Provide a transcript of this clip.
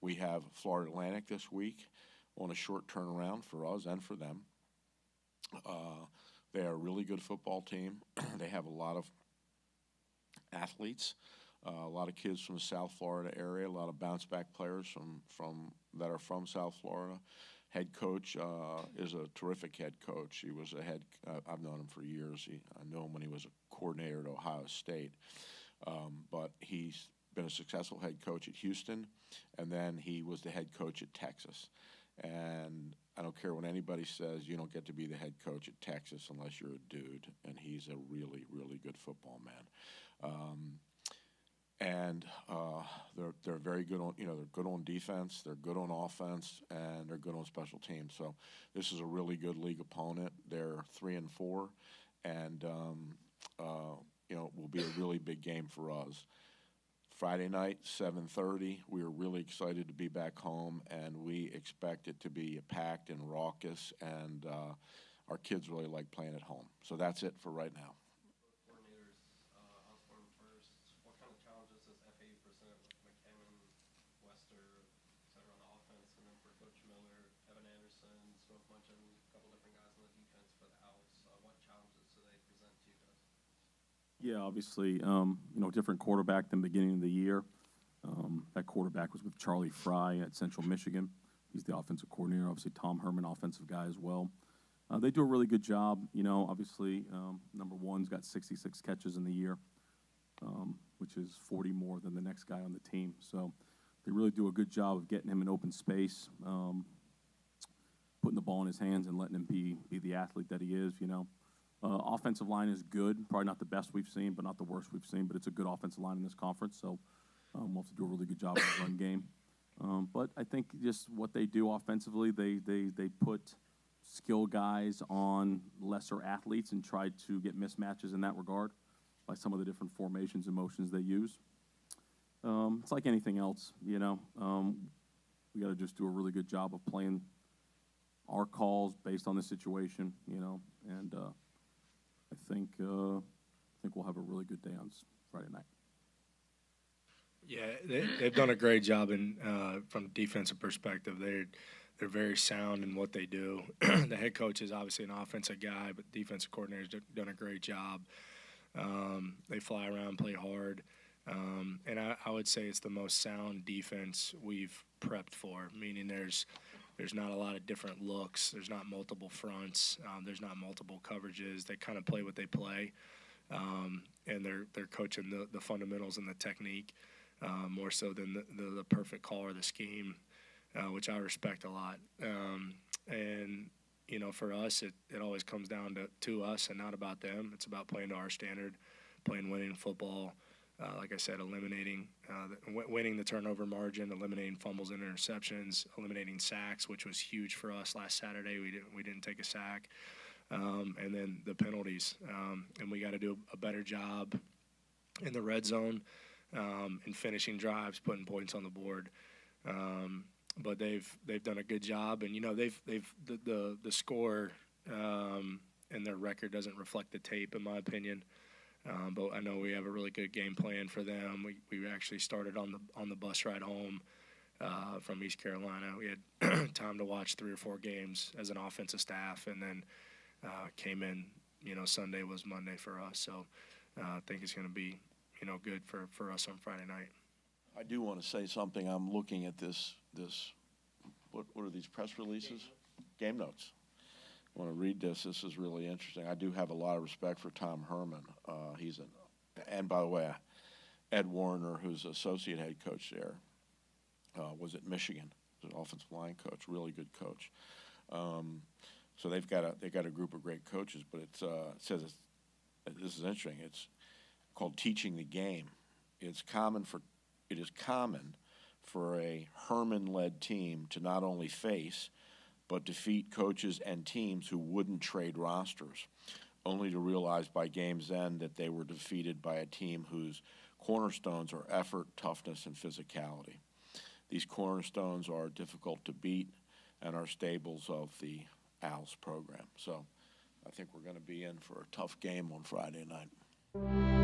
We have Florida Atlantic this week on a short turnaround for us and for them. They are a really good football team. They have a lot of athletes, a lot of kids from the South Florida area, a lot of bounce-back players that are from South Florida. Head coach is a terrific head coach. He was I've known him for years. I knew him when he was a coordinator at Ohio State. But he's been a successful head coach at Houston, and then he was the head coach at Texas. And I don't care what anybody says, you don't get to be the head coach at Texas unless you're a dude, and he's a really, really good football man. They're very good on, they're good on defense, they're good on offense, and they're good on special teams. So this is a really good league opponent. They're 3-4, and it will be a really big game for us. Friday night, 7:30. We are really excited to be back home, and we expect it to be packed and raucous, and our kids really like playing at home. So that's it for right now. Coordinators, Osborn first. What kind of challenges does FAU present with McCammon, Wester, et cetera, on the offense, and then for Coach Miller, Evan Anderson, Smoke Munchin, a couple different guys on the defense for the Owls? What challenges do they present to you guys? Yeah, obviously, different quarterback than beginning of the year. That quarterback was with Charlie Fry at Central Michigan. He's the offensive coordinator. Obviously, Tom Herman, offensive guy as well. They do a really good job. Obviously, number one's got 66 catches in the year, which is 40 more than the next guy on the team. So they really do a good job of getting him in open space, putting the ball in his hands and letting him be the athlete that he is, Offensive line is good. Probably not the best we've seen, but not the worst we've seen. But it's a good offensive line in this conference, so we'll have to do a really good job in the run game. But I think just what they do offensively, they put skill guys on lesser athletes and try to get mismatches in that regard by some of the different formations and motions they use. It's like anything else, we got to just do a really good job of playing our calls based on the situation, and I think we'll have a really good day on Friday night. Yeah, they've done a great job from a defensive perspective. They're very sound in what they do. The head coach is obviously an offensive guy, but the defensive coordinator's done a great job. They fly around, play hard, and I would say it's the most sound defense we've prepped for, meaning there's not a lot of different looks. There's not multiple fronts. There's not multiple coverages. They kind of play what they play, and they're coaching the fundamentals and the technique more so than the perfect call or the scheme, which I respect a lot. And for us, it always comes down to us and not about them. It's about playing to our standard, playing winning football. Like I said, winning the turnover margin, eliminating fumbles and interceptions, eliminating sacks, which was huge for us last Saturday. We didn't take a sack, and then the penalties. And we got to do a better job in the red zone, in finishing drives, putting points on the board. But they've done a good job, and the score and their record doesn't reflect the tape, in my opinion. But I know we have a really good game plan for them. We actually started on the bus ride home from East Carolina. We had time to watch 3 or 4 games as an offensive staff, and then came in. Sunday was Monday for us, so I think it's going to be good for us on Friday night. I do want to say something. I'm looking at this. What are these press releases? Game notes. I want to read this. This is really interesting. I do have a lot of respect for Tom Herman. And by the way, Ed Warner, who's associate head coach there, was at Michigan. He's an offensive line coach, really good coach. So they've got a group of great coaches. But it says this is interesting. It's called teaching the game. It is common for a Herman-led team to not only face but defeat coaches and teams who wouldn't trade rosters, only to realize by game's end that they were defeated by a team whose cornerstones are effort, toughness, and physicality. These cornerstones are difficult to beat and are staples of the Owls program. So I think we're going to be in for a tough game on Friday night.